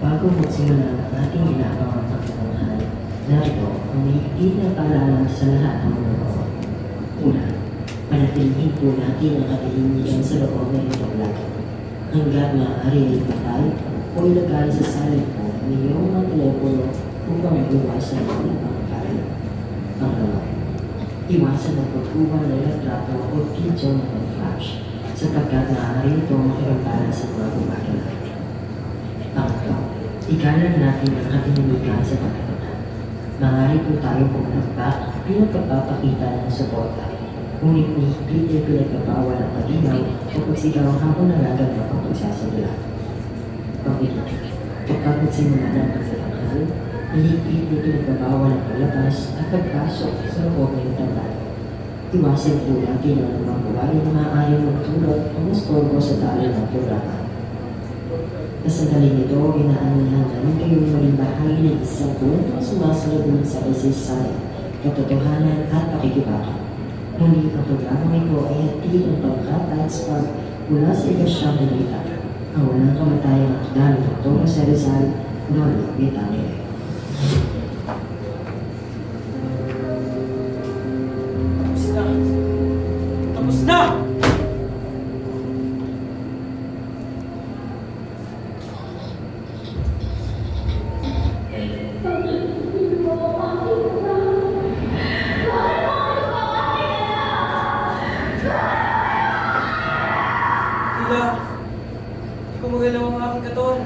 Bago magsimula ang ating inaabangang pagtatanghal, narito ang may higit na paalala sa lahat ng mga ito. Una, panatilihin po natin ang katahimikan sa loob ng itong lahat. Hanggat maaari ay patay o ilagay sa silent po ang inyong mga telepono upang iwasan ang pangkakain. Pangalawa, iwasan ang pagkuha ng retrato o video ng flash sapagkat maaari itong makirambala sa mga gumagana. Pangatlo, igalan natin ang katahimikan sa pagtatanghal. Maaari po tayo pumalakpak bilang pagpapakita ng suporta. Ngunit hihigit ay pinagpapawal ang pag-ilaw o pagsigaw habang nagaganap ang pagsasadula. Pangalawa, kapag nagsimula ng pagtatanghal, hihigit ay pinagpapawal ang paglabas at pagpasok sa loob ng tambal. Iwasan po natin ang mga gawain na maaaring magtulot o mastorbo sa talo ng programa. Sa sandaling ito, inaanyahan namin kayong maging bahagi ng isang kwentong sumasalubong sa kasaysayan, katotohanan at pakikibaka. Ngunit ang programang ito ay hatid ang pagkat spark mula sa ikasyang balita. Ang walang kamatayang akda ng Dr. Jose Rizal, Noli Vitangere. Tapos na! Tila, hindi ko magalaw ang aking katawan.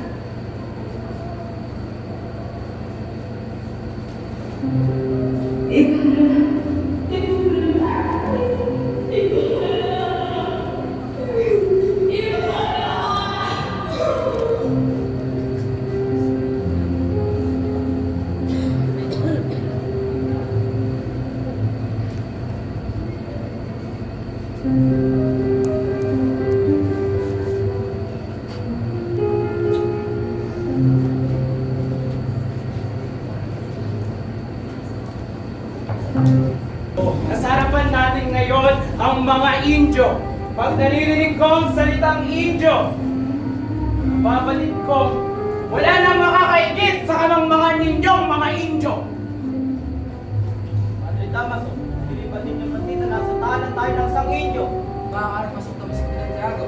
Nasa harapan natin ngayon ang mga Indyo. Pag naririnig ko ang salitang Indyo, babalik ko, wala nang makakaigit sa kanang mga ninyong mga Indyo. Padre Damaso, pilipan ninyo pati na nasa tahanan tayo ng isang Indyo. Maaaring masok kami sa Santiago.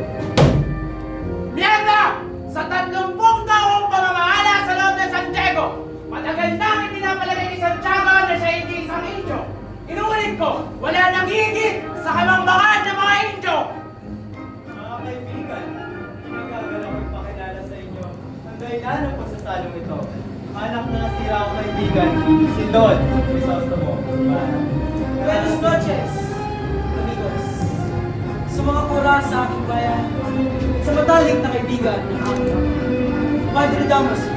Mierda! Sa 30 taong pamamahala sa loob ng Santiago, matagal nang pinapalagay ni Santiago na siya hindi isang Indyo. Inuulit ko, wala nang higit sa kamangbangan ng mga Indyo! Mga kaibigan, pinagagala ko ipakilala sa inyo ang dahilan ng pagsasalong ito. Anak na nasira akong kaibigan, si Don Crisostomo. Buenas noches, amigos. Sa mga kura sa aking bayan, sa matalik na kaibigan ng aking Padre Damaso,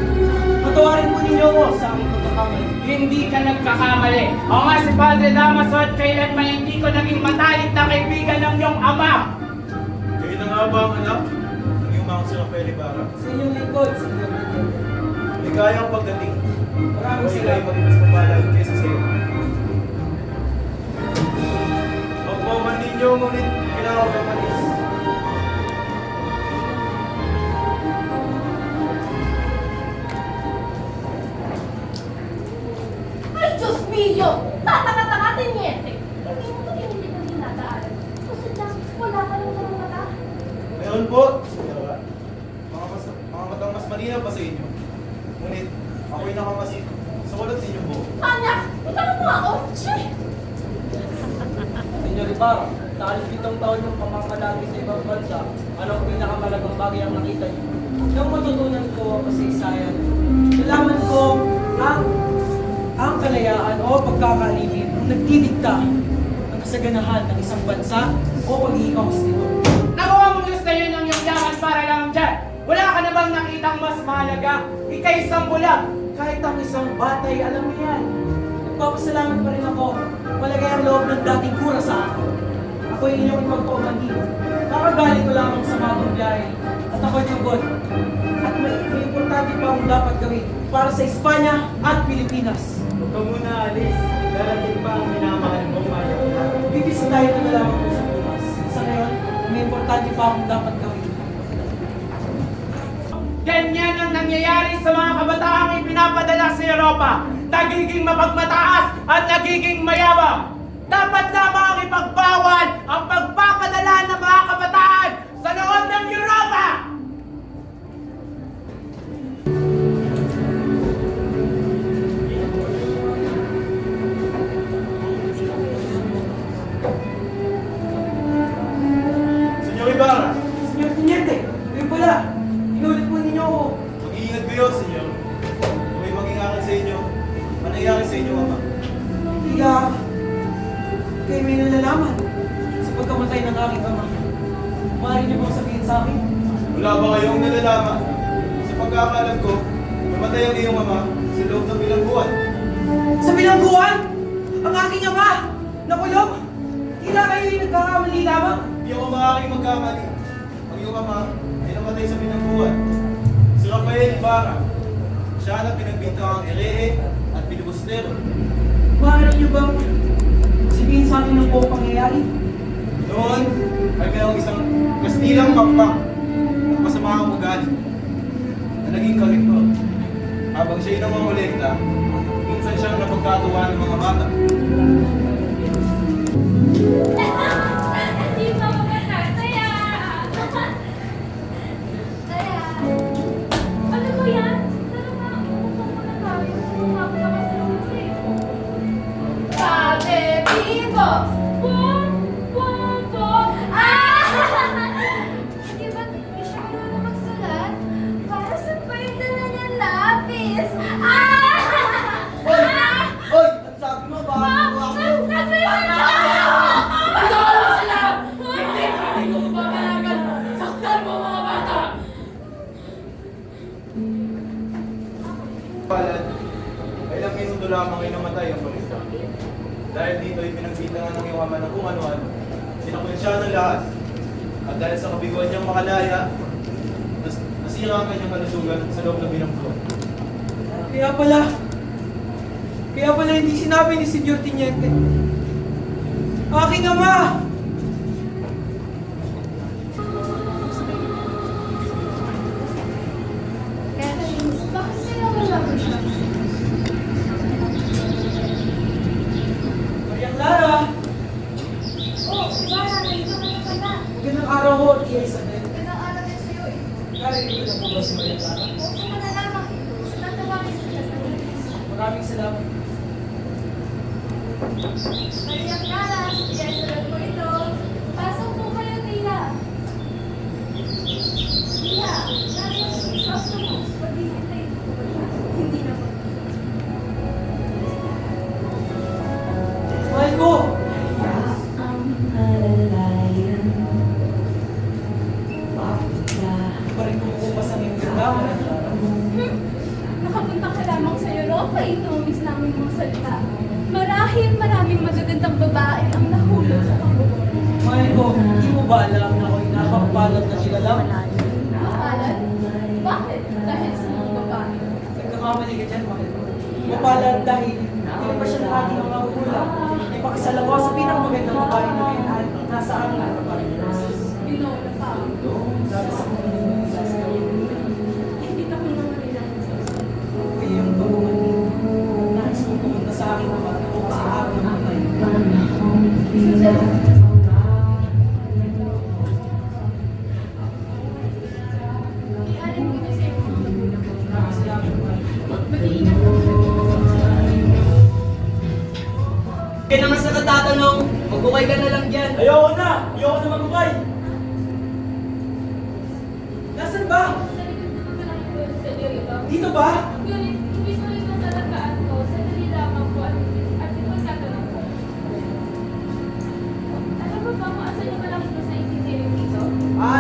patawarin po ninyo ako sa aking pagkakamali. Hindi ka nagkakamali. Ako nga si Padre Damaso at kailanman hindi ko naging matalik na kaibigan ng iyong ama. Kayo na nga ba ang anak ng iyong mga si Rafael Ibarra? Sa inyong lingkod, Sr. Miguel. Ligayang pagdating. Maraming Sila ay salamat. maging mas mapalag kaysa sa iyo. Pagpaman ninyo, ngunit kailangan ka manis. Ay, Diyos mio! Tatanga-tanga din niente! Hindi mo ito hindi ka dinadaanan. Kasi lang, wala ka lang ng mata. Meron po, Senora. Mga matang mas malinaw pa sa inyo. Ngunit, ako'y nakamasid sa walat ninyo po. Anak, ikaw mo ako! Shit! Senyor Ibarra, sa 17 taon yung pamamalagi sa ibang bansa, anong pinakamalagang bagay ang nakita niyo? Nung matutunan ko ang kasaysayan, nalaman ko ang kalayaan o pagkakaligid ang nagdidikta ng kasaganahan ng isang bansa o pag-iikaws nito. Nakuha mong gusto yun ng iyong yaman para lang dyan. Wala ka na bang nakitang mas mahalaga? Ika'y isang bulag. Kahit ang isang batay, alam mo yan. Nagpapasalamat pa rin ako. Palagay ang loob ng dating kura sa akin. Ako'y inyong ipagpaumanhin. Kakagaling ko lamang sa bagong biyahe at ako'y pagod. At may importante pa akong dapat gawin para sa Espanya at Pilipinas. Huwag ka muna alis. Darating pa ang minamahal mong mayaw. Bibisitahin ko na lamang po sa bukas. Sa ngayon, may importante pa akong dapat gawin. Ganyan ang nangyayari sa mga kabataang ipinapadala sa Europa, nagiging mapagmataas at nagiging mayabang. Dapat lamang ipagbawal ang pagpapadala ng mga kabataan sa loob ng Europa! Senyor Ibarra, Senyor Teniente, kayo pala. Inulit po ninyo ako. mag-iingat kayo, senyor. Kung may mag-ingakan sa inyo, manayari sa inyo, ama. Hindi kayo may nalalaman sa pagkamatay ng aking ama. Maaari niyo bang sabihin sa akin? Wala ba kayong nalalaman? Sa pagkakalam ko, namatay ang iyong ama sa loob ng ilang buwan. Sa bilangguan? Ang aking ama! Nakulong? Tila kayo yung nagkakamali lamang? Hindi ako maaaring magkamali. Ang iyong ama ay namatay sa pinangguan. Si Rafael Ibarra. Siya na pinagbintang ang erehe at pilibustero. Maaari niyo bang sabihin sa akin ng buong pangyayari? Noon ay mayroong isang Kastilang makmak at masama ang ugali na naging karektor. Habang siya'y nangongolekta, minsan siyang napagkatuwa ng mga bata. Hindi pa makakataya! Taya! Ano ko yan? Tara na, umupo muna tayo. Umabot ako sa lupa eh. Sabi, Bibo! Bom! Bom! Bom! Hindi ba hindi siya marunong magsulat? Para saan pa yung dala niyang lapis? Oy! Ang sabi mo, bakit mo ako? Kasi yun na! Pagkakalang sila! Hindi ko mapapalagan! Saktan mo mga bata! Palad, ay ilang minuto lamang ay namatay ang balita. Dahil dito ay pinagbintangan ng iyong ama ng kung ano-ano. Sinakunsya ng lahat. At dahil sa kabiguan niyang makalaya, nasira ang kanyang kalusugan sa loob ng binangguan. Kaya pala hindi sinabi ni Senyor Teniente. Aking ama! Catherine, bakit sila wala ko siya? Maria Clara! Oh, diba? Nandito ka na pala. Magandang araw ho, Tia Isabel. Pinaaral din sa'yo eh. Narinig ko na po ba si Maria Clara? Huwag ka na lamang ito. Tatawagin sila sa Maraming salamat. Maria Clara, i-answeran mo ito. Pasok po kayo, Tia. Tia, nasa pasok mo. Paghihintay ko ba siya? Hindi na po. Mahal ko! ang alalayan. Pa rin kumukupas ang iyong ganda, Maria Clara. Nakapunta ka lamang sa Europa, itumis namin mga salita. Marahil maraming magagandang babae ang nahulog sa pagbubuhay. Mahal ko, hindi mo ba alam na ako'y napapalad na sila lang? Mapalad? Bakit? Dahil sa mga babae. Nagkakamali ka dyan, mahal ko. Mapalad dahil hindi pa siya ng ating mga magulang. May pakasal ako sa pinakamagandang babae na ngayon at nasa aming harapan. Binola pa. Dahil sa mga nagsasabi. Hindi ka ko naman nilang Kaya yung tulungan niyo, nais mong pumunta sa aking ama o sa araw ng patay. Ialin mo ito sa iyo. Salamat, mahal ko. Mag-iingat ka. Kaya naman sa natatanong, magbukay ka na lang dyan. Ayoko na magbukay. Nasaan ba? Sa likod naman ka lang po sa Europa. Dito ba? Ngunit, ibig mo yung natalagaan ko, sandali lamang po at ipagtatanong ko. Alam mo ba kung asan yung malaki ko sa intindihin dito?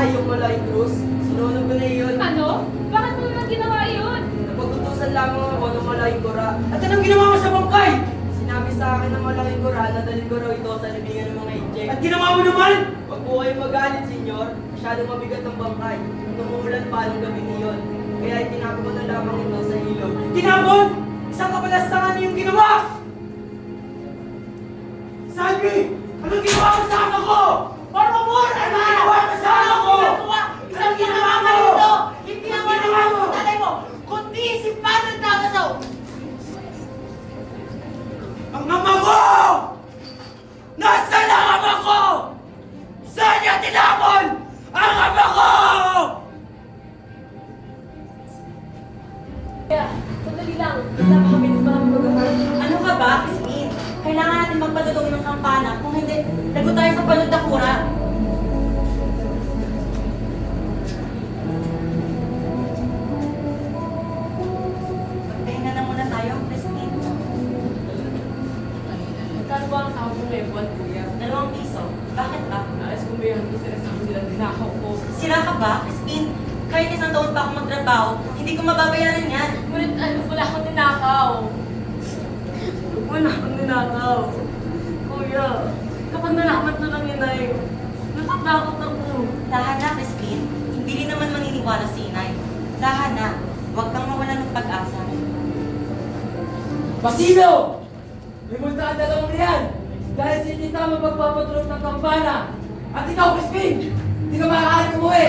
Yung Malay Cruz. Sinunod ko na yun. Ano? Bakit mo naman ginawa yun? Napagtutusan lamang ako ng Malay Gora. At anong ginawa mo sa bangkay? Sinabi sa akin ng Malay Gora na dalhin ko raw ito sa libingan ng mga injek. At ginawa mo naman? Huwag po kayong magalit, senyor. Masyadong mabigat ang bangkay. Tumuulan pa ng gabi niyon. Kaya itinapon ko na lamang ito sa ilog. Tinapon? Isang kapalastangan yung ginawa! Salvi! Anong ginawa mo sa anak ko? Por favor! Anong ginawa mo sa anak ko? Isang ginawa mo ito! Hindi naman ginawa mo sa tatay mo, kundi sa Christine. Kahit isang taon pa ako magtrabaho, hindi ko mababayaran yan. Ngunit wala akong ninakaw. Wala akong ninakaw. Kuya, kapag nalaman to ng inay, natatakot ako. Dahan na, Christine. Hindi rin naman maniniwala si inay. Dahan na. Huwag kang mawala ng pag-asa. Basilio! May multa ang dalawang riyan! Dahil si tita mo magpapatulog ng kampana! At ikaw, Crispin! Hindi ka maaaring umuwi!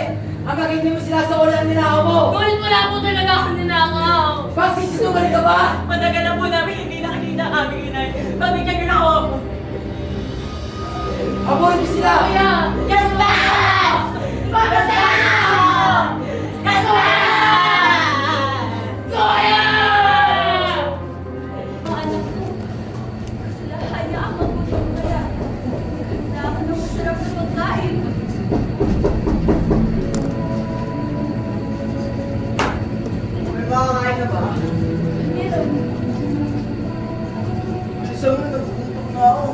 Hanggang hindi mo sila sa ulan ninakaw mo! Ngunit wala po talaga akong ninakaw. Magsisinungaling ka ba? Matagal na po namin hindi nakikita ang aming inay. Bakit niya ginawa? Abuhin mo sila! Kuya! Yes, ma'am! Ma'am! Yes, ma'am! Kuya! Mga anak ko, sila hayaan magutom kaya. Handa ako ng masarap na pagkain. May makakain na ba? Meron. Isa mo, nagugutom na ako.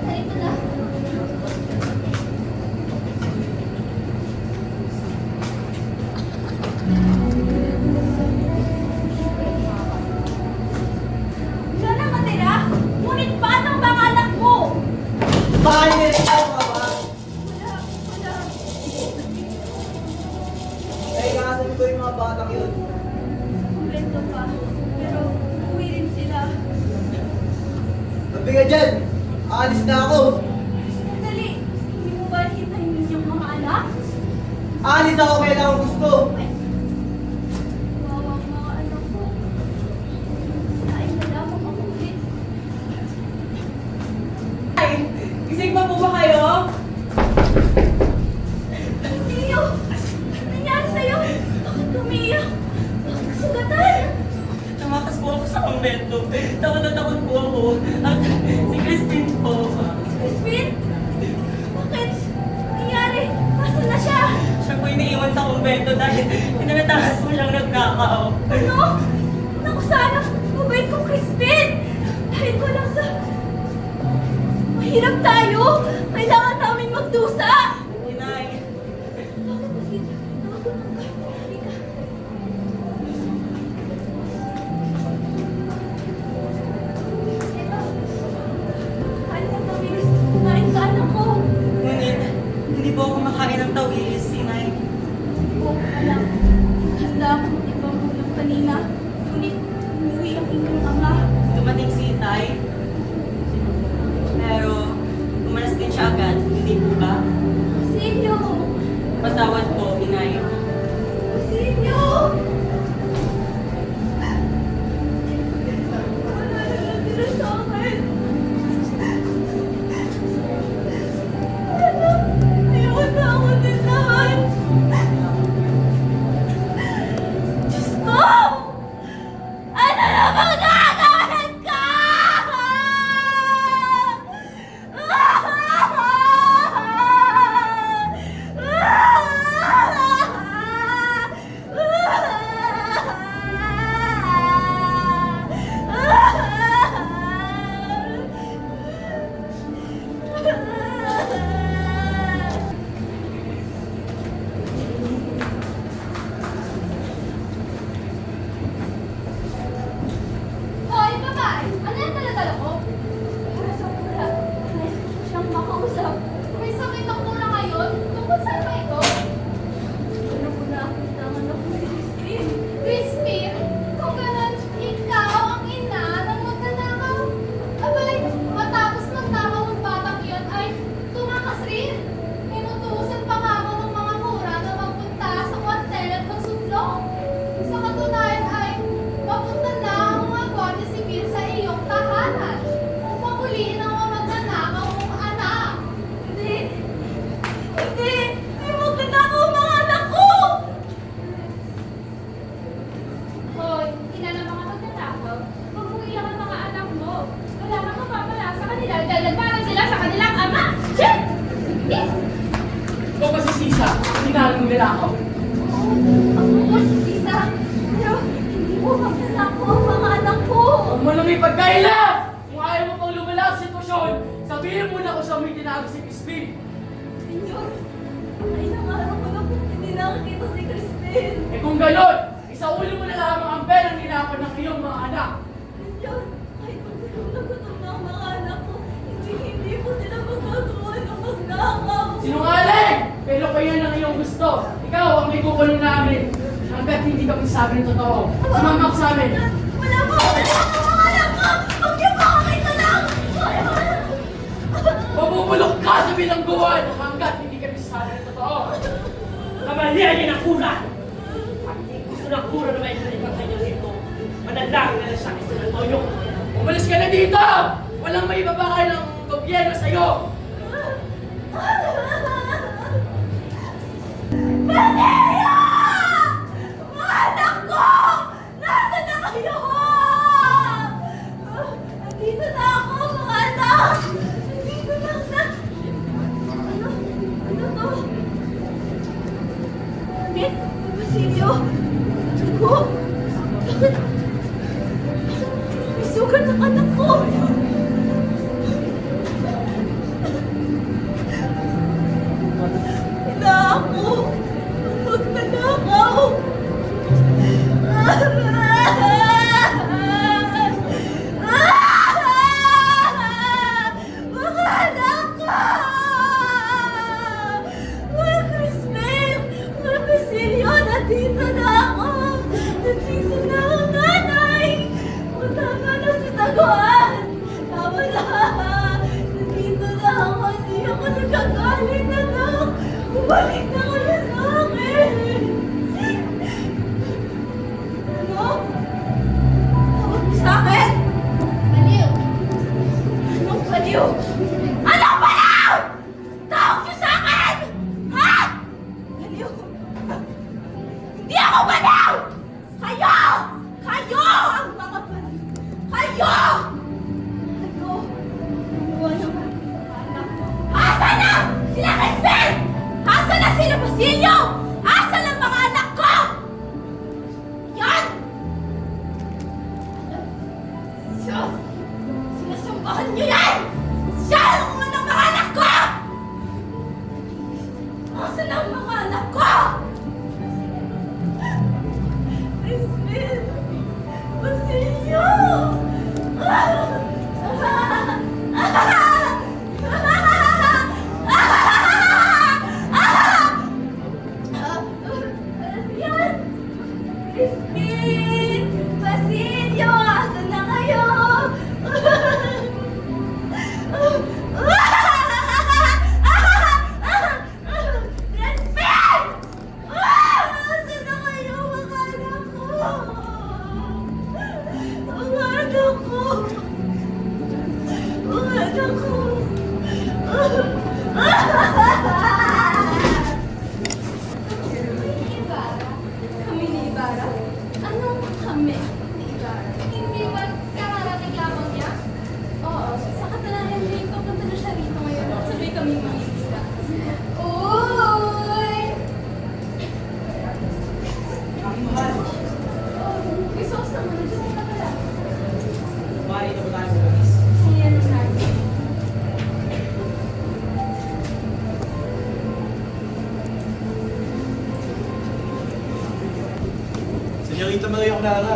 Kain mo na. Wala na matira. Ngunit paano ang mga anak mo? Makain ka ba? Wala. Ay, kakasabi ko yung mga batang yun. Kumpleto pa. Pero uwi rin sila. Sabi ka dyan! Aalis na ako! Sandali. Hindi mo ba hintayin ninyong mga anak? Aalis ako kailangan gusto! Wawa ang mga anak ko. Kain na lamang ako ulit. Ay, gising pa po ba kayo? Tiyo! Nangyari sa'yo? Bakit umiiyak? Bakit sugatan? Tumakas po ako sa kumbento. Takot na takot po ako. At si Christine po. Crispin? Bakit? Nangyari? Nasaan na siya? Siya po iniiwan sa kumbento dahil pinanatakas po siyang nagkakao. Ano? Naku sana! Mabait ko, Crispin! Dahil ko lang sa... Mahirap tayo! Kailangan namin magdusa! Inay, Bakit kasi ako ng kanya? Halika. Eva, kain ka tawilis. Kain ka, anak ko. ngunit hindi po ako makain ng tawilis, inay. Oo, alam. Handa ako ng ibang ulam kanina. Ngunit umuwi ang inyong ama. Dumating si Itay. Pero umalas din siya agad, hindi po ba? Basilio! Patawad po, inay. Basilio! Wala na natira sa akin. Ano? Iwan na ako din lahat. Diyos ko! Ano na bang gagawin ko? Hoy, babae! Ano yung dala-dala ko? Para sa mula. Nais ko siyang makausap. May sakit ang mula ngayon. Tungkol saan ba ito? Ano ko na ang ako si Crispin? Crispin? Kung gano'n, ikaw ang ina ng magnanakaw. Abay, matapos magnakaw ang batang iyon ay tumakas rin. Inutusan pa nga ako ng mga mura na magpunta sa kwartel at magsuflong. Sa katunayan ay papunta na ang mga Guardia Civil sa iyong tahanan upang huliin ang mga magnanakaw mong anak. Hindi! Hindi! May magnanakaw ang mga anak ko! Hoy, ina ng mga magnanakaw, huwag mong iyak ang mga anak mo. Wala kang mapapala sa kanila dahil nagparang sila sa kanilang ama. Shit! Eh! Ikaw ba si Sisa? Hindi na alam nila ako. Ako po si Sisa, pero hindi mo magnanakaw ang mga anak ko. Huwag mo nang ipagkaila! Kung ayaw mo pang lumala ang sitwasyon, sabihin mo na kung saan may tinago si Crispin. Senyor, Mga ilang araw ko na po hindi nakakita si Christine. Eh kung gayon, isauli mo na lamang ang perang ninakaw ng iyong mga anak. Yun, kahit kung gutom na gutom na ang mga anak ko, hindi po sila magagawa ng magnakaw. Sinungaling! Pero pa yan ang iyong gusto. Ikaw ang may kukulong namin. Hanggat hindi ka magsabi ng totoo. Sumama ka sa amin. Wala po mga anak ko! Huwag niyo po kami talang! Mabubulok ka sa bilangguan hanggat hindi ka magsasabi ng totoo. Kamalian niya ng kura! At kung gusto ng kura na maikulit ang kanyang dito, manalangin na lang siya kasi ng toyo. Umalis ka na dito! Walang may babakay ng gobyerno sa'yo! Basilio! Mga anak ko! Nasaan na kayo? Nandito na ako, mga anak! Nandito lang na... Ano to? Bakit? Basilio? Ako? Bakit? May sugat ang anak ko! Wala ako! Magnanakaw! Mga anak ko! Mga Crispin! Mga Basilio! Nandito na ako! Nandito na ang nanay! Matama na sa taguan! Tama na! Nandito na ako! Hindi ako nagkagalit, anak! Bumalik na kayo sa akin! Ano? Tawag niyo sa akin? Baliw! Anong baliw? Anong baliw? Tawag niyo sa akin! Ha? Baliw? Hindi ako baliw! Kayo! Kayo ang mga baliw! Kayo! Kayo! Wala naman. Asa na? Sila Crispin! Asa na sila Basilio? Asa na mga anak ko? Yan! Siya! Sinasumbahan niyo yan! Siya ang unang mga anak ko! Asa na ang mga anak ko? Crispin! Basilio! Yan! Crispin! Basilio! Asan na kayo? Crispin! Asan na kayo mga anak ko? Mga anak ko! Mga anak ko! Kami ni Ibarra? Anong kami ni Ibarra? Hindi ba kararating lamang niya? Oo, sa katalahan niya, papunta na siya rito ngayon at sabay kami mga isla. Uy! Gusto ko sa mga dyan ka pala. Mari na ba tayo sa polis? Ayan na natin. Senyorita Maria Clara,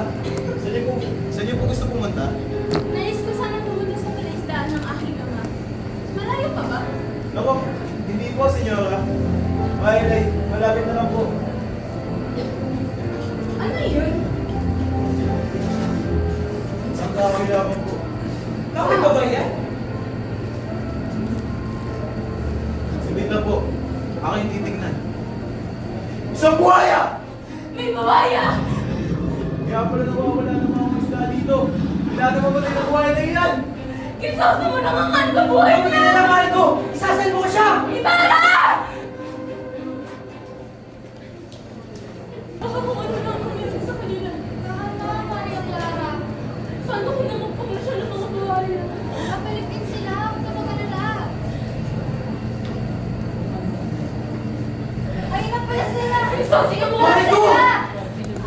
saan niyo po gusto pumunta? Nais ko sana pumunta sa palaisdaan ng aking ama. Malayo pa ba? Naku, hindi po, senyora. Malapit na lang po. Ano yun? Saan kahoy lamang po? Bakit ba ba yan? Sabihin na po, aking titignan. Isang buhaya! May bawaya! Kaya pala nawawala ng mga isda dito. Wala naman ba tayo ng buhaya na ilan? Kisosa mo na ang ano ka buhay Hindi niya! na naman ito! Isasal mo ko siya! Ibarra! Baka kung ano na ang nangyari sa kanila. Tama, Maria Clara. Paano kung namupang na siya ng mga bawaya? Kapalik din sila. Huwag ka mag-alala. Ayun na pala sila! Kisosa ka muna Mariko! sila!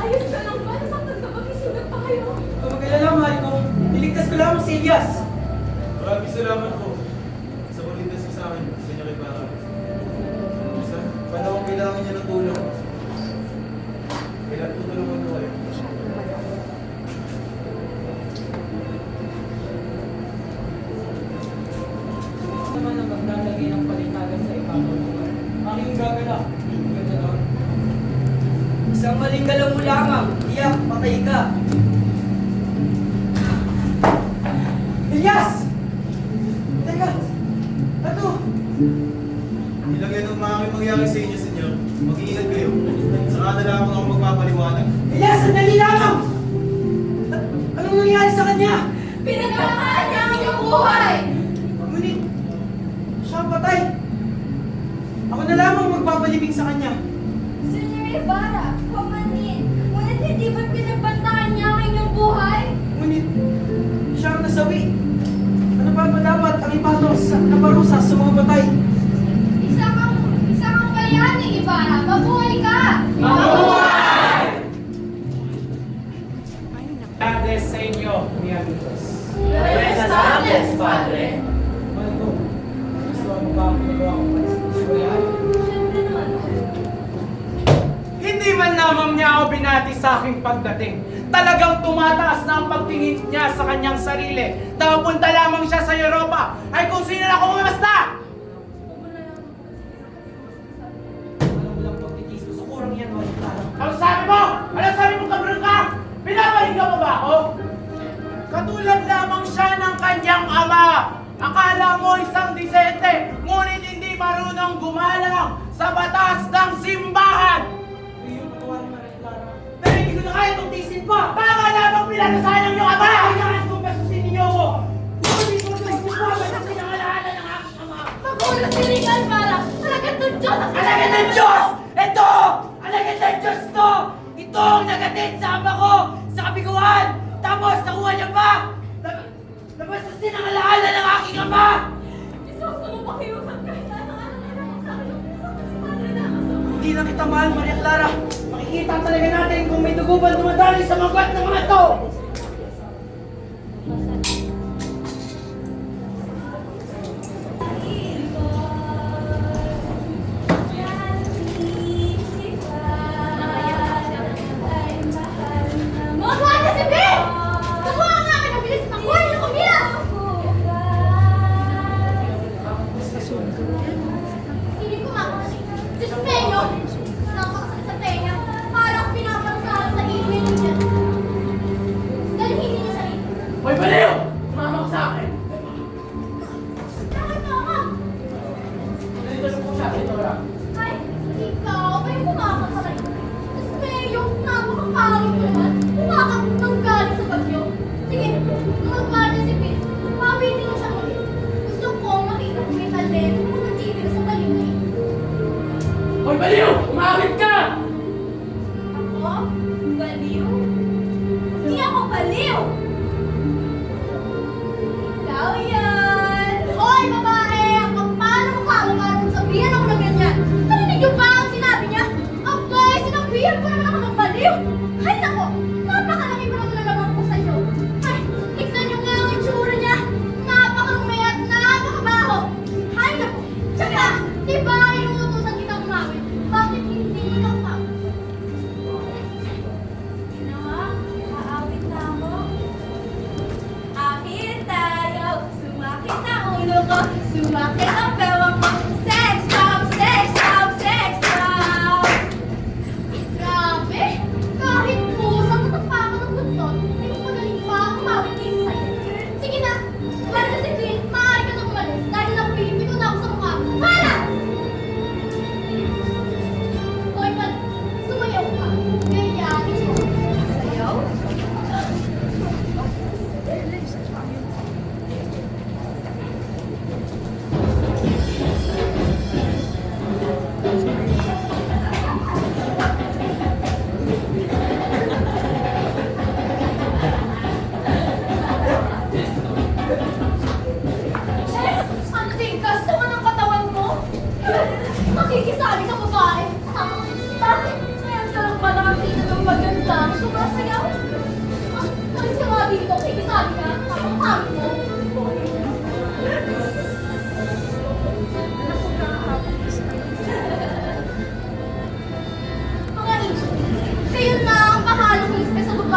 Ayos ka lang ba? Nasaktan ka ba? Kisugat pa kayo. Kung mag-alala, Mariko, niligtas ko lamang si Elias. Maraming salamat po sa pagligtas niyo sa akin, senyorita Clara. kailangan niya ng tulong. Kailan tutulungan ko kayo? naman ang maglalagay ng palintagan sa ipapulungan. Aking gagalak. Ganda doon. Isang maling galaw mo lamang. Iyak, patay ka. Elias! Teka! Ano? Ilang yan ang maaaring mangyari sa inyo, senyor. Mag-iingat kayo. Saka na lamang ako magpapaliwanag. Elias, sandali lamang! Anong nangyari sa kanya? Pinagkakaan niya ang iyong buhay! Ngunit, siya ang patay. Ako na lamang magpapalibing sa kanya. Senyor Ibarra, kumanin. Ngunit hindi ba't pinagbantaan niya ang inyong buhay? Ngunit, siya ang nasawi. Ano pa ba dapat ang ipatos na parusa sa mga patay? Isa kang bayani, Ibarra. Mabuhay ka! Tardes sa inyo, mi amigos. Buenas tardes, Padre. Ano to? Gusto mo ba ang pinagawa ko para sa Israel? Siyempre naman. Hindi man lamang niya ako binati sa aking pagdating. Talagang tumataas na ang pagtingin niya sa kanyang sarili. Napunta lamang siya sa Europa. Ay kung sino na kumamasta! Alam mo lang pagtitis ko. Sukurang yan, walang tarang. Ano sabi mo? Ano sabi mo, kabrang ka? Pinapahinga mo ba ako? Katulad lamang siya ng kanyang ama. Akala mo isang disente, ngunit hindi marunong gumalang sa batas ng simbahan. Iyo, patawarin mo rin, Clara. Pero hindi ko na kaya itong tisin pa. Baka lamang pinagkasalang yung ama. Kailangan kong basusin ninyo ko. Hindi ko na ipagpapalit ang pinangalahanan ng aking ama. Magulat si Ringan, Ibarra. Alagad ng Diyos ang Alagad ng Diyos! Ito! Alagad ng Diyos to! Ito ang nagatid sa ama ko sa kabiguan! Tapos nakuha niya pa! Nabasasin ang alaala ng aking ama! Isuso mo pa kayo sa kahit ano sa akin. Padre na ako. Hindi na kita mahal, Maria Clara! Makikita talaga natin kung may dugo ba dumadali sa magat ng mga to! Mga bata si Ben! Nakuha nga ka ng bilis! Nakuha niyo ng bilis! Hindi ko makakasi. Si Spenyo! Nakakasakit sa tenga. Parang pinaparusahan sa email niya. Dalhin niyo siya rito. Hoy, baliw! Sumama ko sa akin! Bakit ako? Nandito sa po siya, Senora. Ay, ikaw ba yung kumakasakit? Spenyo, napakapangit mo naman. Kumakap ng galing sa bagyo. Sige, nung magmana si Ben, pawitin mo siya ulit. Gusto kong makita kung may talento kung nagtibig sa balingay. Hoy, baliw! Umawit ka! Ako? Baliw? Hindi ako baliw! Ikaw yan! Hoy, babae! Ang kapal ng mukha mo para kung sabihan ako ng ganyan! Narinig niyo ba ang sinabi niya? Okay, sinabihan ko naman ako ng baliw! Hay nako!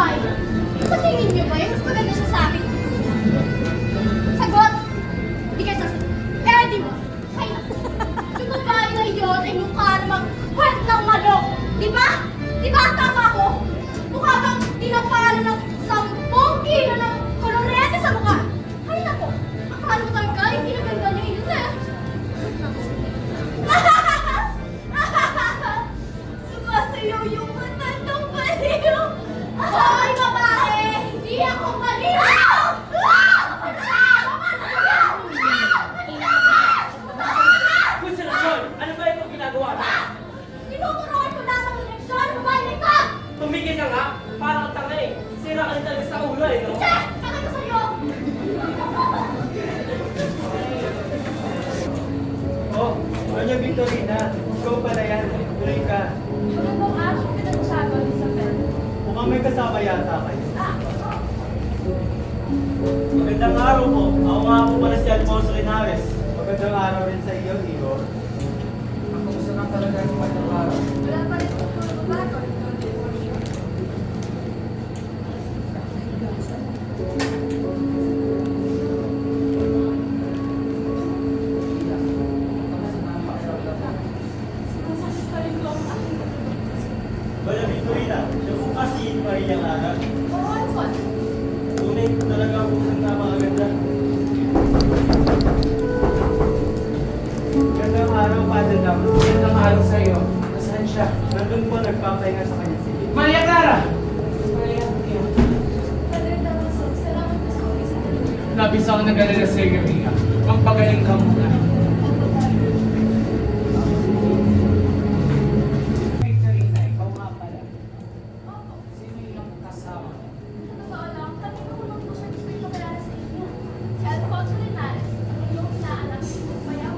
babae na. Sa tingin niyo ba, mas maganda siya sa akin? Sagot! Di kayo sasagot. Eh, di ba? Ay, yung babae na yun ay mukha namang kwet ng manok. Di ba? Di ba tama ko? Mukha bang tinapalan ng 10 kilo ng kolorete sa mukha. Ay, nako. Akala mo talaga, hindi na ganda niya yun eh. Sumasayaw yung mata ng baliw. Hoy, babae! Hindi ako baliw! Konsolasyon, ano ba itong ginagawa mo? Tinuturuan ko lang ang direksyon, babae na ito! Tumigil ka nga, parang ang tanga eh. Sira ka rin talaga sa ulo eh, no? Che! Bakit ko sa'yo? Oh, Doña Victorina, ikaw pala yan. Tuloy ka. Magandang araw, pinag-usapan, Isabel. Mukhang may kasama yata kayo. Ah, Magandang araw po. Ako nga po pala si Alfonso Linares. Magandang araw rin sa iyo, Igor. Ako gusto lang talaga yung magkakaroon. wala pa rin po ng bago. Doña Victorina, siya po kasi Maria Lara. Oo, Alfonso. Tunay talaga ang pusang napakaganda. Magandang araw, Padre Damo. Magandang araw sa iyo. Nasaan siya? Nandun po nagpapahinga sa kanyang silid. Maria Clara! Padre Damaso, salamat po sa oras. Labis ako nag-alala sa iyo, Mia. Magpagaling ka muna. Victorina, ikaw nga pala. Opo. Sino yung kasama? Sa totoo lang, kanina ko lang po siya gusto ipakilala sa inyo. Si Alfonso Linares, yung inaanak ng bayaw.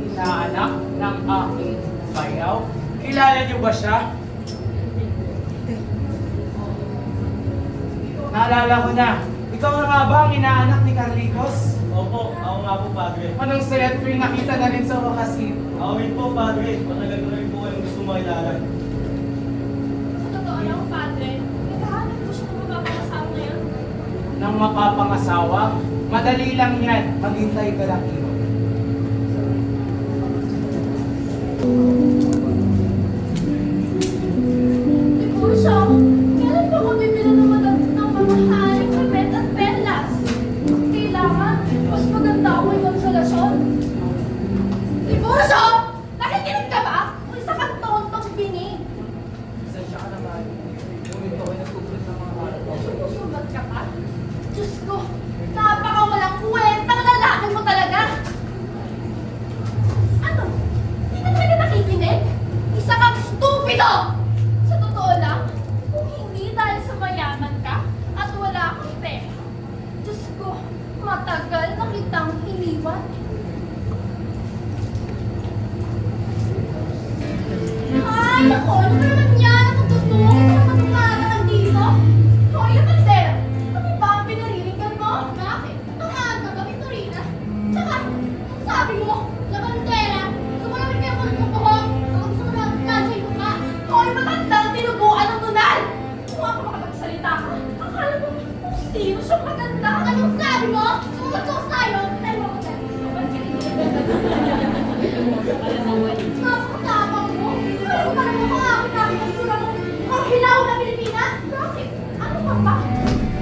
Inaanak ng aking bayaw. Kilala niyo ba siya? Naalala ko na. Ikaw na nga ba ang inaanak ni Carlitos? Opo, ako nga po, Padre. Anong saya't tuwing nakita na rin sa wakasin? Ako rin po, Padre. Matagal ko rin po kayong gusto makilala. Sa totoo lang, Padre, naghahanap po siya ng mapapangasawa ngayon. Nang mapapangasawa? Madali lang yan. Maghintay ka lang, Iro. Siguro siya, kailan ba kami pinanawalan ng mamahaling damit at perlas? Kailangan, mas maganda ako yung konsolasyon. Siguro siya, nakikinig ka ba? Kung isa kang tontong bini. Pasensya ka naman. Ngunit ako ay nagkukulit ng mga araw. Susulat ka pa? Diyos ko, napakawalang kwentang lalaki mo talaga. Ano? Hindi ka talaga nakikinig? Isa kang stupido! Sa totoo lang, kung hindi dahil sa mayaman ka at wala kang pera, Diyos ko, matagal na kitang iniwan. Ay, naku, ano na naman yan? Natutulog ko naman itong naaralan dito. Hoy, Lavender, ano ba ang pinariringan mo? Bakit? Ang aga ka, Victorina. Tsaka, ang sabi mo, Lavandera, gusto mo naman kayo magpupuhog. Ako gusto mo naman kansay ko ka. Hoy, matandang tinubuan ng tunal. Kung ako makapagsalita ka, akala mo kung sino siyang maganda. Anong sabi mo? Sumatos tayo. Tayo ako dyan. Napakatapang mo. Pero parang makakakit namin ang sura mo. Ang hilaw na Pilipinas. Bakit? Ano ka ba?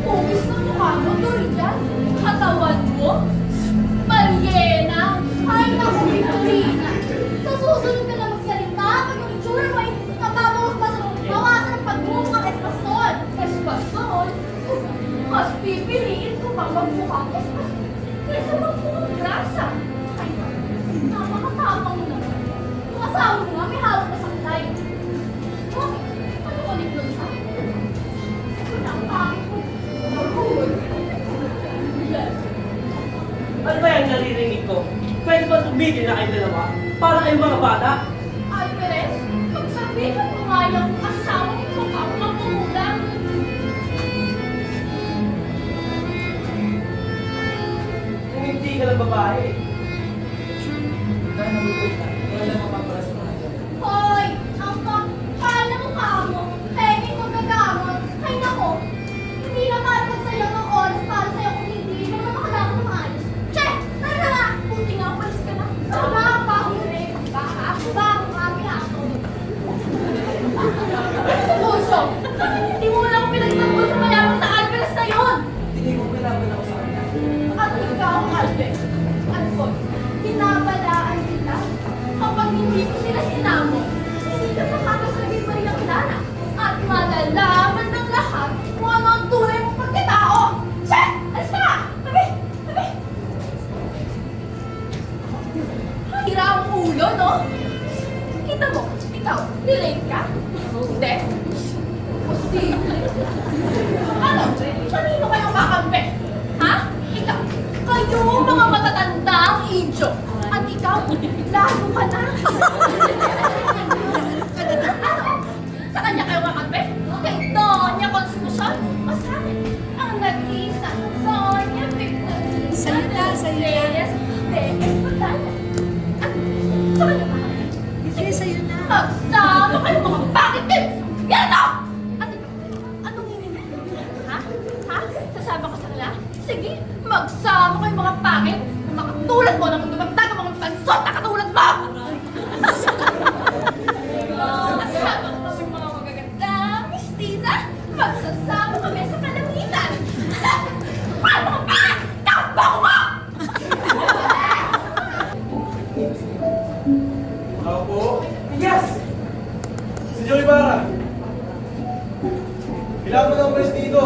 Pugis na mukha mo, Dorian. Katawan mo? Balyena. Ay, naku, Victorina. Sa susunod ka na magsalita, pag yung itsura mo ay kababawas pa sa bawasan ng pagmumukhang espasol. Espasol? Mas pipiliin ko pang magmukhang espasol kaysa magmukhang grasa. Ay, napakatapang mo naman. Yung asawa mo nga may hawak na saklay. Bakit? Ano ulit nun sa akin? Ito na ang pangit mo. Ano ba yung naririnig ko? Pwede ba tumigil na kayong dalawa? Para kayong mga bata? Ay, Perez, pagsabihan mo nga yung asawa ni mukha mo ng tumulang. Kung hindi ka lang babae. Dahil nagugulit na. Kaya lang mapapalas mo na dyan. Hoy, ang kapal na mukha mo. Pwede mo gagamot. Ay, nako. Puso! Hindi mo lang pinagtanggol sa mayamang na Alvarez na yun! Hindi ko pilaban ako sa kanya. At ikaw, Alvarez, Alfon, binabalaan kita. Kapag hindi ko sila sinamo, hindi ka makakasagay Maria Clara. At malalaman ng lahat kung ano ang tunay mong pagkatao. Shit! Alis ka na! Tabi! Tabi! Hira ang ulo, no? Kita mo, ikaw, nilate ka? Hindi. Posible. Ano? Kanino kayong kakampi? Ha? Ikaw, kayo mga matatanda ang inyo. At ikaw, lalo ka na. Ano? Sa kanya kayo kakampi? Kay Doña Constitution? O sa akin? Ang nag-isa, Doña Victorina. Salita. Reyes Pagdana. At sa kanya kakampi? Sige, sa'yo na. Magsama kayo mga bakit din! Yan ito! At ikaw, anong hinihingi? Ha? Ha? Sasama ka sa kanila? Sige, magsama kayo mga pangit! Mga katulad mo na kung dumagdag ang mga pansot na katulad mo! Kasama kami mga magaganda, mistisa! Magsasama kami sa kalamitan! Ano mga pangit? Takbo mo! Ako po, Yes! Senyor Ibarra. Kailangan mo na umalis dito.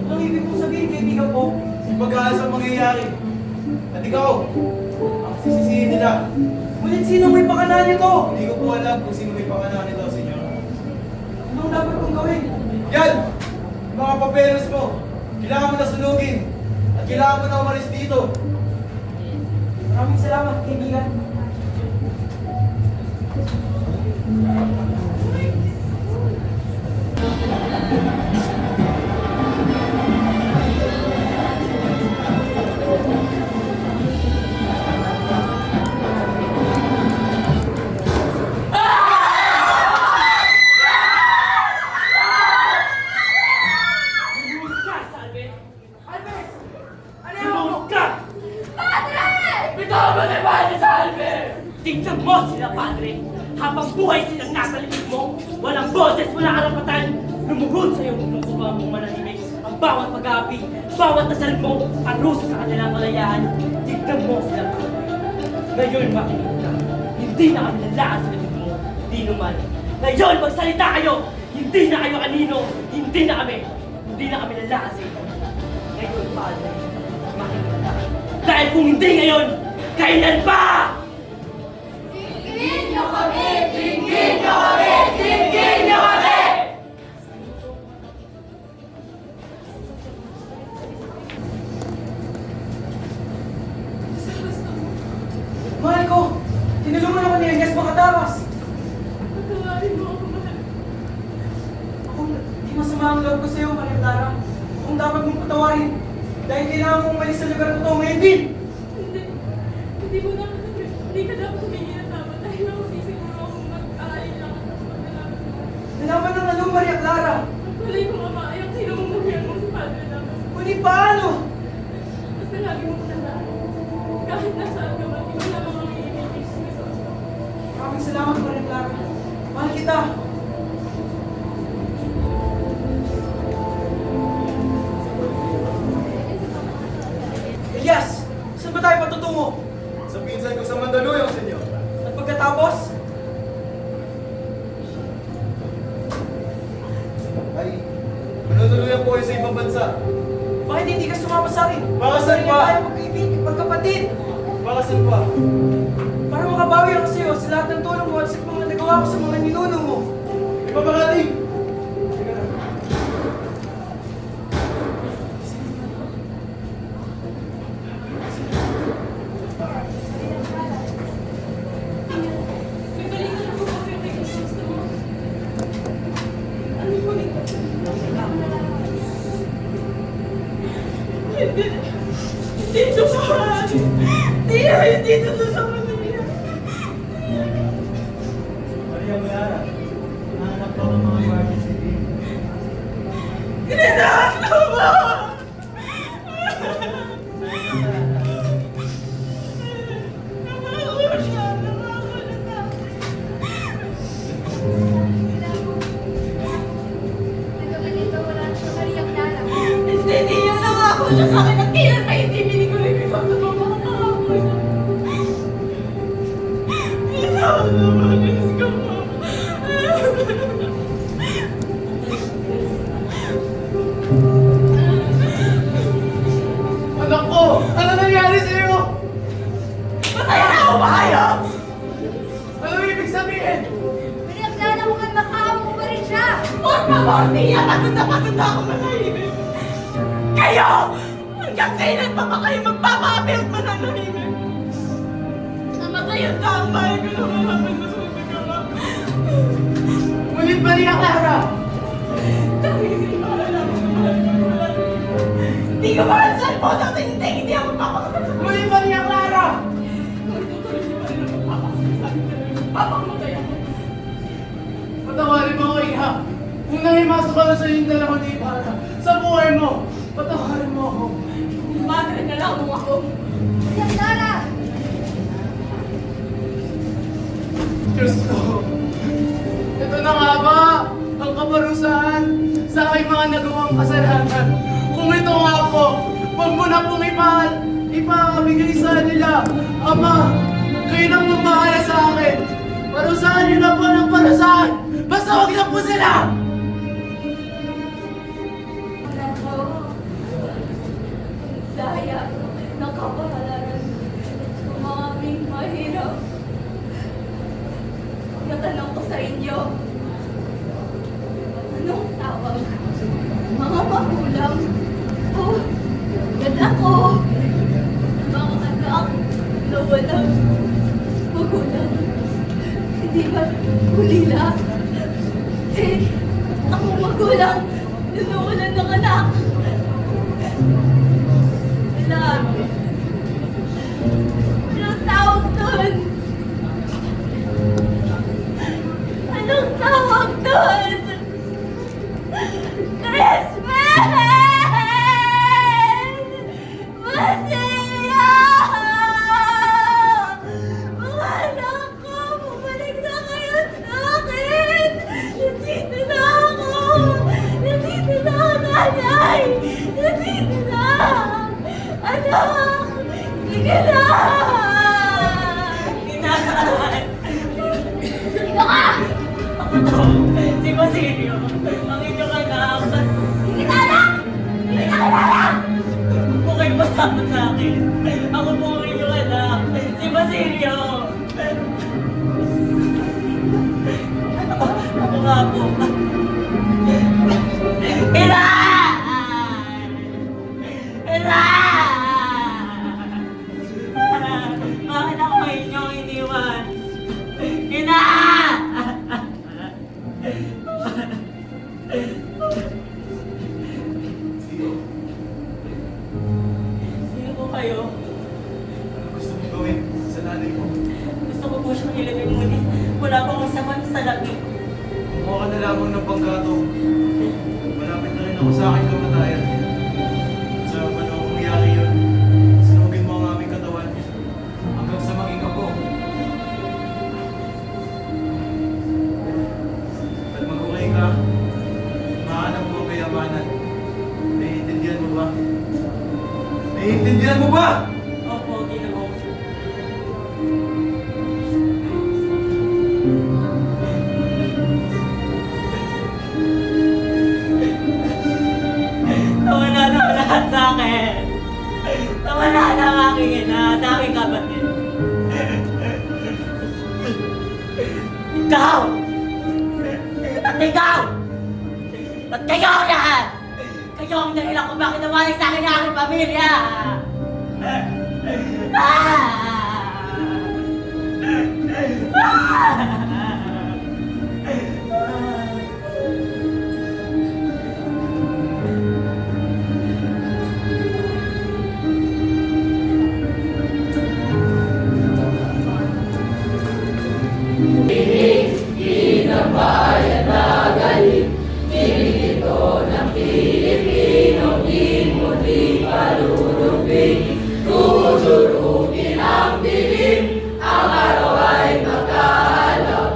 Ang ibig kong sabihin, kaibigan ko, Yung pag-aalas ang mangyayari. At ikaw, ang sisisihin nila. ngunit sino may pakana nito? Hindi ko po alam kung sino may pakana nito, senyor. Anong dapat kong gawin? Yan! Yung mga papeles mo. Kailangan mo na sunugin. At kailangan mo na umalis dito. Maraming salamat, kaibigan. Lumog ka, Salve! Alves! Ano yan? Lumog ka! Padre! Bitaw mo na ba ni Salve? Tingnan mo sila, Padre! Habang buhay silang nasa likod mo, walang boses, walang karapatan, lumugod sa'yo kung nagsuba mong manahimik. Ang bawat pag-aapi, bawat dasal mo, parusa sa kanilang kalayaan. Tingnan mo sila, Padre. Ngayon, makinig ka. Hindi na kami lalaan sa likod mo, di naman. Ngayon, magsalita kayo! Hindi na kayo kanino, hindi na kami. Hindi na kami lalaan sa inyo. Ngayon, Padre, makinig ka. Dahil kung hindi ngayon, kailan pa? Tingin niyo kami! Tingin niyo kami! Tingin niyo kami! Mahal ko! Tinulungan ako ni Agnes makatawas! Patawarin mo ako, mahal. Ako, di masama ang loob ko sa'yo, Maria Clara. Kung dapat mong patawarin, dahil kailangan kong umalis sa lugar na to ngayon din! Hindi. Hindi mo dapat hindi ka dapat humingi ng tama dahil ako sisiguro akong mag-aalin lang at magdalaman mo. Nalaman ng ano, Maria Clara? Pagpalay ko ama ay ang sinumumuhian mo si Padre Damas. Ngunit paano? Basta lagi mo tandaan. Kahit nasaan ka man, hindi lamang ang iibigin sa Diyos. Maraming salamat, Maria Clara. Mahal kita! Elias! Saan ba tayo patutungo? Sa pinsan ko sa Mandaluyong, senyor. At pagkatapos, Ay, manutuluyan po kayo sa ibang bansa. bakit hindi ka sumama sa akin? Para saan Hindi pa? tayo magkaibig, magkapatid! Para saan pa? Para makabawi ako sa'yo sa lahat ng tulong mo at sa mga nagawa ko sa mga ninuno mo. Ipaparating! Nagaling na po kami kay gusto mo. Ano ko nito? Hindi. Hindi ito sa akin. Hindi ito sa Manila. Maria Clara, nahanap ko ng mga Guardia Civil. Ginagawa mo! Namakulong siya. Namakulong na. Anak ko! Ano nangyari sa'yo? Masaya na ako maayos! Ano ibig sabihin? Pinaplana ko kang makaamo pa rin siya! Por favor, Tia! Pagod na ako manahimik! Kayo! Hanggang kailan pa ba kayo magpapaabi at mananahimik? Namatayan ka ang bahay ko na malaman na sa nagawa. Ngunit Maria Clara! Dahil si Mara lang ang mahal ko naman. Hindi ko mahal sa cellphone at hindi ako papakasal sa Ngunit Maria Clara! Tuloy-tuloy niyo pa rin ang magpapakasal sa akin. Papamatay ako. Patawarin mo ako, Iha. Kung nahimasok ka na sa iyong dalawa ni Ibarra, sa buhay mo, patawarin mo ako. Madre na lang ako. Maria Clara! Diyos ko, ito na nga ba ang kaparusahan sa aking mga nagawang kasalanan? Kung ito nga po, huwag mo na pong ipabigay sa nila. Ama, kayo na pong bahala sa akin. Parusahan niyo na po ng parusahan. Basta huwag na po sila! Anak ko, daya ng kapahalaran sa mga aming mahirap. Matanong ko sa inyo, anong tawag? Mga magulang o ako, mga anak na walang magulang. Hindi ba ulila? Ako magulang, nawalan ng anak. Alam, anong tawag doon? Anong tawag doon? Christmas! Masaya! Mga anak ko, bumalik na kayo sa akin! Nandito na ako! Nandito na ang nanay! Nandito na! Anak! Sige na! Inaan! Sino ka? Ako to, si Basilio, ang inyong anak. Hindi ka anak! Hindi ka kilala! Huwag po kayo matakot sa akin. Ako po ang inyong anak, si Basilio. Ako nga po. Inaan! Inaan! Bakit ako inyong iniwan? Inaan! Tio, Sino po kayo? ano gusto mong gawin sa nanay mo? Gusto ko po siyang ilagay muli. Wala po akong sapat sa labi. Kumuha ka na lamang ng panggato. Malapit na rin ako sa aking kamatayan. Sa panahon mangyari yun, sunugin mo ang aming katawan hanggang sa maging ako. At mag-uray ka, mahanap mo ang kayamanan. Naiintindihan mo ba? Naiintindihan mo ba? Opo, Ginoo. Nawala na ang lahat sa akin. Nawala na ang aking ina at aking kapatid. Ikaw! At ikaw! At kayo lahat! Kayo ang dahilan kung bakit nawala sa akin ang aking pamilya! Ang dilim, ang araw ay magkahalaw.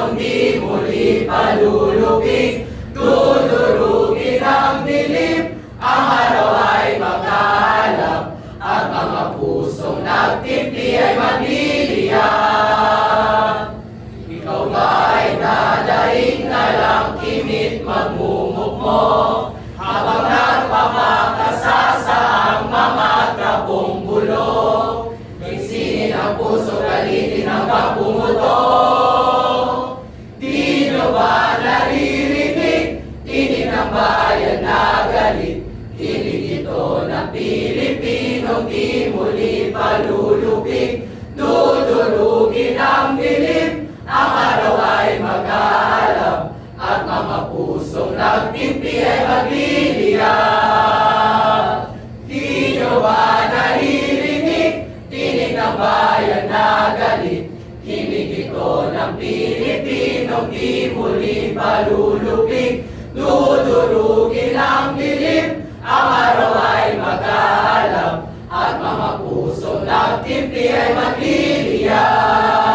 Pilipinong di muli palulupig, dudurugin ang dilim, ang araw ay magkaalam, at mga pusong nagtimpi ay magliliyab. Ikaw ba ay dadaing na lang kimit magmumukmo, habang nagpapakasasa ang mga trapong bulong, isinin ang puso, galitin ang pagpumuto. Di nyo ba naririnig, tinig ng bayan na galit, tinig ito ng Pilipinong di muli palulupig, dudurugin ang dilim, ang araw ay mag-aalam, at mga pusong nagtimpi ay magliliyab. Di nyo ba naririnig, tinig ng bayan na galit, himig ito ng Pilipinong di muli palulupig, dudurugin ang dilim, ang araw ay mag-aalam, at mga pusong nagtimpi ay magliliyab.